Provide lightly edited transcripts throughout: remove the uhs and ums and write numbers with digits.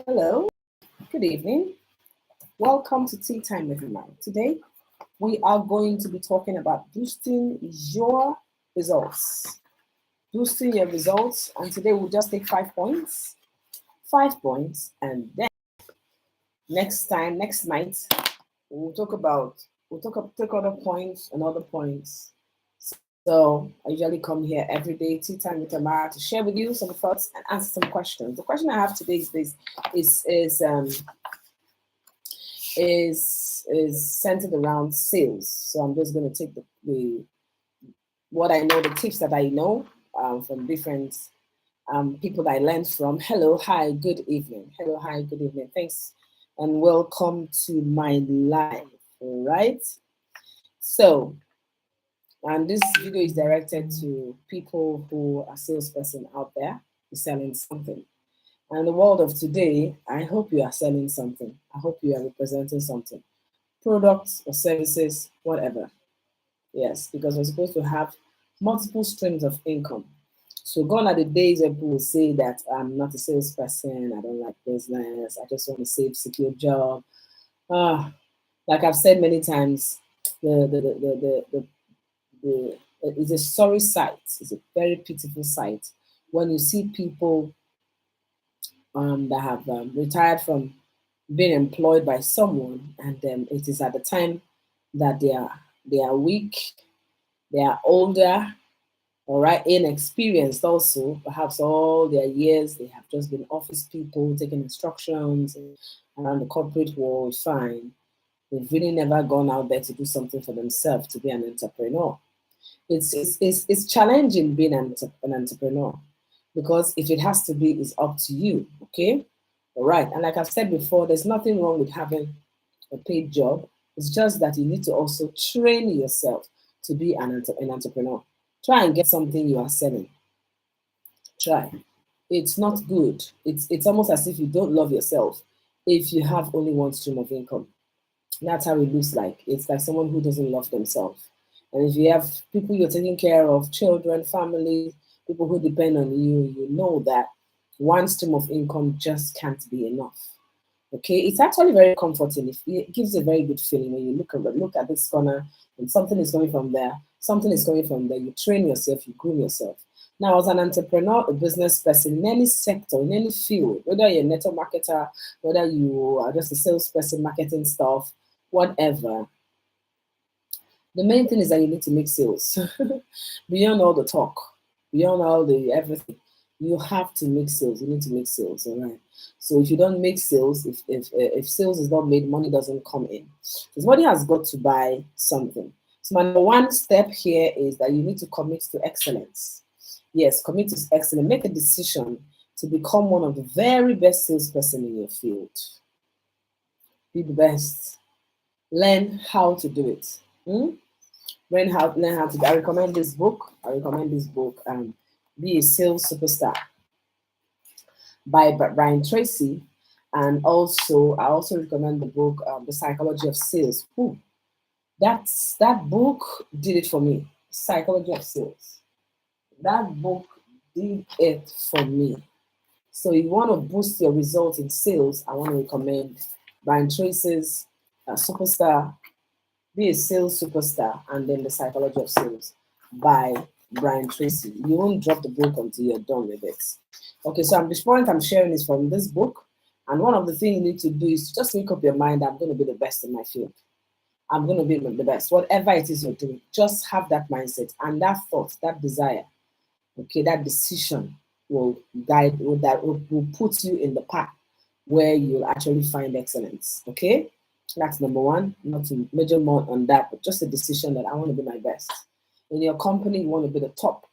Hello, good evening. Welcome to Tea Time with Imam. Today, we are going to be talking about boosting your results. Boosting your results, and today we'll just take 5 points. 5 points, and then next night, we'll take other points and other points. So I usually come here every day, Tea Time with Amara, to share with you some thoughts and answer some questions. The question I have today is centered around sales. So I'm just going to take the what I know, the tips that I know from different people that I learned from. Hello, hi, good evening. Hello, hi, good evening. Thanks and welcome to my live. All right. So, and this video is directed to people who are salesperson out there who selling something. And in the world of today, I hope you are selling something. I hope you are representing something, products or services, whatever. Yes, because we're supposed to have multiple streams of income. So gone are the days where people will say that I'm not a salesperson, I don't like business, I just want to save secure job. Ah, like I've said many times, the it's a sorry sight. It's a very pitiful sight when you see people that have retired from being employed by someone, and it is at the time that they are weak, they are older, all right, inexperienced also. Perhaps all their years they have just been office people, taking instructions around the corporate world. Fine, they've really never gone out there to do something for themselves, to be an entrepreneur. It's challenging being an entrepreneur because if it has to be, it's up to you. Okay, all right. And like I've said before, there's nothing wrong with having a paid job. It's just that you need to also train yourself to be an entrepreneur. Try and get something you are selling. Try. It's not good. It's almost as if you don't love yourself if you have only one stream of income. That's how it looks like. It's like someone who doesn't love themselves. And if you have people you're taking care of, children, family, people who depend on you, you know that one stream of income just can't be enough. Okay, it's actually very comforting. It gives a very good feeling when you look at this corner and something is coming from there, something is coming from there. You train yourself, you groom yourself. Now, as an entrepreneur, a business person in any sector, in any field, whether you're a network marketer, whether you are just a salesperson, marketing stuff, whatever, the main thing is that you need to make sales. Beyond all the talk, beyond all the everything, you have to make sales. You need to make sales, all right? So if you don't make sales, if sales is not made, money doesn't come in. So somebody has got to buy something. So my number one step here is that you need to commit to excellence. Yes, commit to excellence. Make a decision to become one of the very best salesperson in your field. Be the best. Learn how to do it. Learn how to. I recommend this book. Be a Sales Superstar by Brian Tracy, and I also recommend the book The Psychology of Sales. Ooh, that book did it for me. Psychology of Sales. That book did it for me. So if you want to boost your results in sales, I want to recommend Brian Tracy's Superstar, Be a Sales Superstar, and then The Psychology of Sales by Brian Tracy. You won't drop the book until you're done with it. Okay, so this point I'm sharing is from this book. And one of the things you need to do is just make up your mind, I'm going to be the best in my field. I'm going to be the best. Whatever it is you're doing, just have that mindset and that thought, that desire. Okay, that decision will will put you in the path where you'll actually find excellence. Okay, that's number one. Not to major more on that, but just a decision that I want to be my best. In your company, you want to be the top.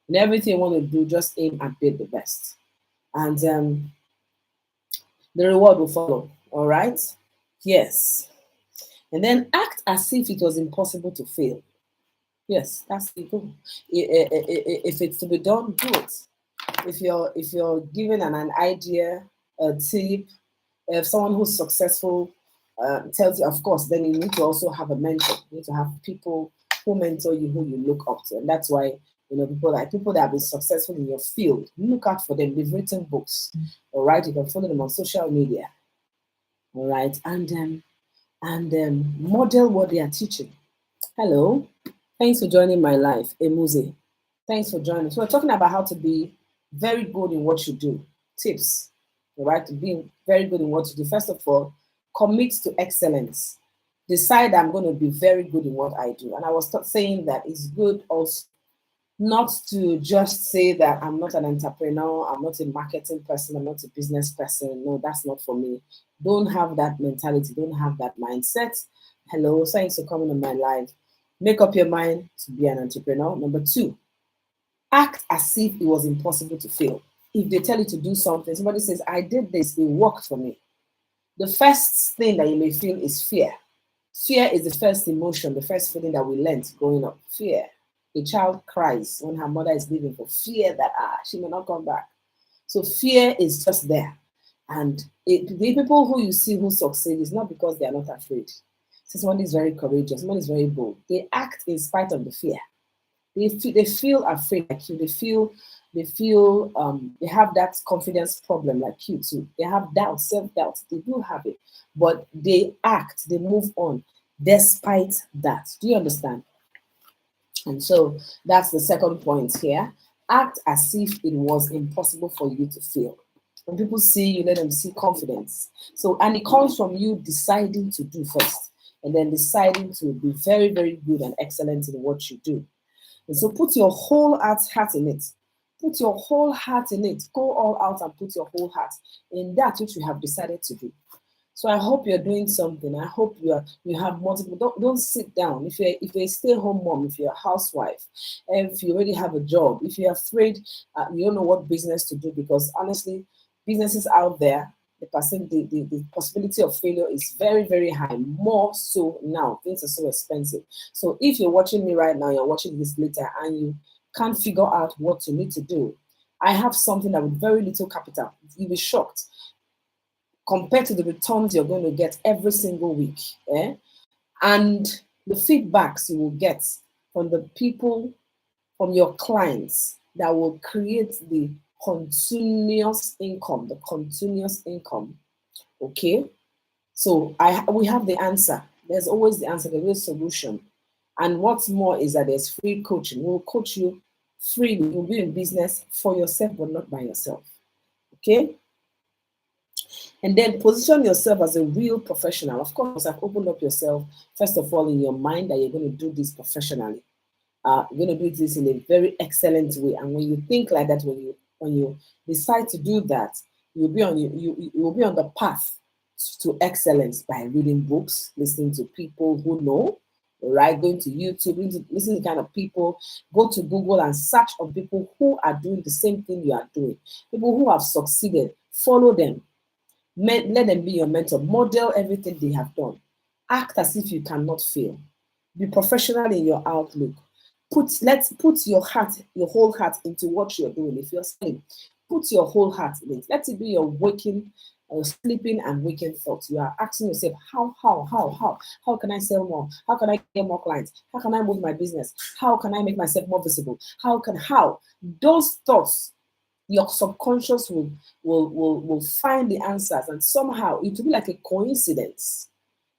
In everything you want to do, just aim at being the best. And the reward will follow. All right? Yes. And then act as if it was impossible to fail. Yes, that's the goal. If it's to be done, do it. If you're given an idea, a tip, if someone who's successful tells you, of course, then you need to also have a mentor. You need to have people who mentor you, who you look up to, and that's why people that have been successful in your field. Look out for them. They've written books. All right, you can follow them on social media. All right, and model what they are teaching. Hello, thanks for joining my life, Emuze. Thanks for joining. So we're talking about how to be very good in what you do. Tips, all right, to be very good in what you do. First of all, commit to excellence. Decide I'm going to be very good in what I do. And I was saying that it's good also not to just say that I'm not an entrepreneur, I'm not a marketing person, I'm not a business person. No, that's not for me. Don't have that mentality, don't have that mindset. Hello, thanks for coming on my live. Make up your mind to be an entrepreneur. Number two, act as if it was impossible to fail. If they tell you to do something, somebody says, I did this, it worked for me. The first thing that you may feel is fear. Fear is the first emotion, the first feeling that we learned growing up. Fear. A child cries when her mother is leaving for fear that she may not come back. So fear is just there. And the people who you see who succeed is not because they are not afraid. So someone is very courageous, someone is very bold. They act in spite of the fear. They feel afraid like you. They have that confidence problem like you too. They have doubt, self-doubt. They do have it, but they act, they move on despite that. Do you understand? And so that's the second point here. Act as if it was impossible for you to fail. When people see you, let them see confidence. So, and it comes from you deciding to do first, and then deciding to be very, very good and excellent in what you do. And so put your whole heart in it. Put your whole heart in it. Go all out and put your whole heart in that which you have decided to do. So I hope you're doing something. I hope you have multiple. Don't sit down. If you're a stay-home mom, if you're a housewife, if you already have a job, if you're afraid, you don't know what business to do, because honestly, businesses out there, the possibility of failure is very, very high. More so now, things are so expensive. So if you're watching me right now, you're watching this later, and you can't figure out what you need to do, I have something that with very little capital, you'll be shocked compared to the returns you're going to get every single week. And the feedbacks you will get from the people, from your clients, that will create the continuous income, okay? So we have the answer. There's always the answer, there is a solution. And what's more is that there's free coaching. We'll coach you freely. You'll be in business for yourself, but not by yourself, okay? And then position yourself as a real professional. Of course, I've opened up yourself, first of all, in your mind that you're going to do this professionally. You're going to do this in a very excellent way. And when you think like that, when you decide to do that, you'll be on the path to excellence by reading books, listening to people who know, right? Going to YouTube, listening to kind of people. Go to Google and search on people who are doing the same thing you are doing. People who have succeeded. Follow them. Let them be your mentor. Model everything they have done. Act as if you cannot fail. Be professional in your outlook. Let's put your whole heart into what you're doing. If you're saying, put your whole heart in it. Let it be your waking, sleeping and waking thoughts. You are asking yourself, how can I sell more? How can I get more clients? How can I move my business? How can I make myself more visible? How? Those thoughts, your subconscious will find the answers, and somehow it will be like a coincidence.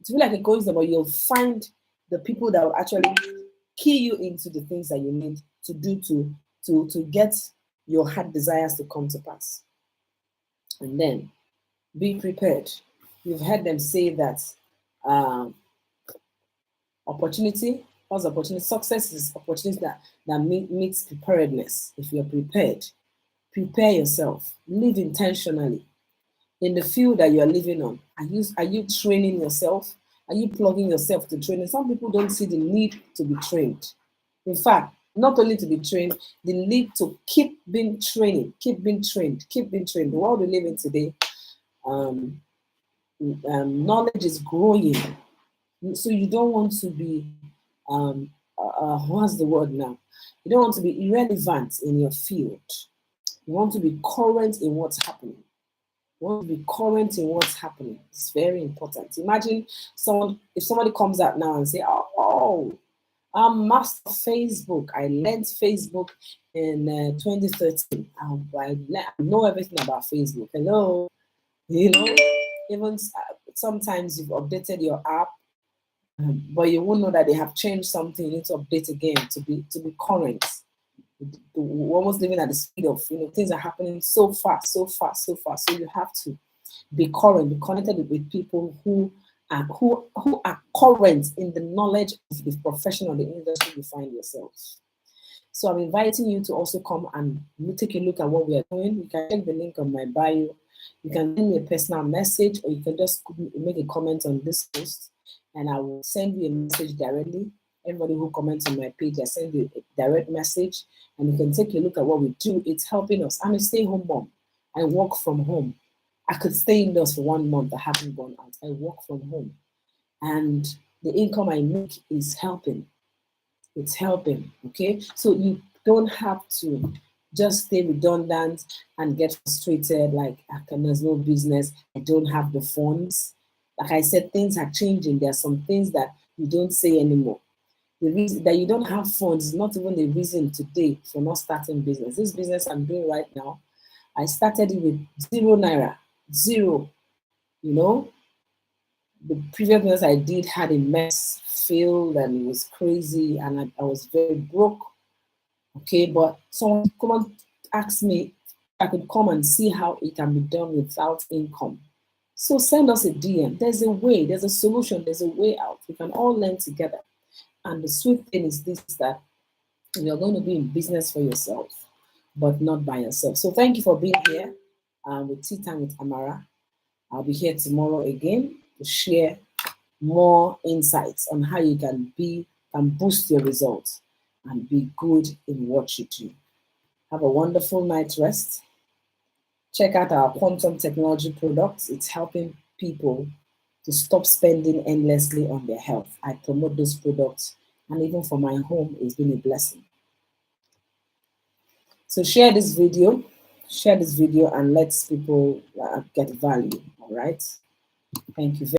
It will be like a coincidence, but you'll find the people that will actually key you into the things that you need to do to get your heart desires to come to pass. And then be prepared. You've heard them say that opportunity. What's opportunity? Success is opportunity that meets preparedness. If you're prepared, prepare yourself. Live intentionally in the field that you're living on. Are you training yourself? Are you plugging yourself to training? Some people don't see the need to be trained. In fact, not only to be trained, the need to keep being trained. The world we live in today, knowledge is growing. So you don't want to be, what's the word now? You don't want to be irrelevant in your field. You want to be current in what's happening. You want to be current in what's happening. It's very important. Imagine if somebody comes out now and say, I'm master Facebook. I learned Facebook in 2013. I know everything about Facebook. Hello, you know, even sometimes you've updated your app, but you won't know that they have changed something. You need to update again to be current. We're almost living at the speed of, things are happening so fast, so fast, so fast. So you have to be current, be connected with people who are current in the knowledge of the profession or the industry you find yourself. So I'm inviting you to also come and take a look at what we are doing. You can check the link on my bio. You can send me a personal message, or you can just make a comment on this post, and I will send you a message directly. Everybody who comments on my page, I send you a direct message, and you can take a look at what we do. It's helping us. I'm a stay-home mom. I work from home. I could stay indoors for 1 month. I haven't gone out. I work from home, and the income I make is helping. It's helping. Okay, so you don't have to just stay redundant and get frustrated like, there's no business, I don't have the funds. Like I said, things are changing. There are some things that you don't say anymore. The reason that you don't have funds is not even the reason today for not starting business. This business I'm doing right now, I started it with 0 naira, zero. You know, the previous business I did had a mess, failed, and it was crazy, and I was very broke. Okay, but someone come and ask me if I could come and see how it can be done without income. So send us a DM. There's a way, there's a solution, there's a way out. We can all learn together. And the sweet thing is this, that you're going to be in business for yourself, but not by yourself. So thank you for being here with Tea Time with Amara. I'll be here tomorrow again to share more insights on how you can boost your results and be good in what you do. Have a wonderful night's rest. Check out our quantum technology products. It's helping people to stop spending endlessly on their health. I promote those products, and even for my home, it's been a blessing. So share this video, and let people get value. All right. Thank you very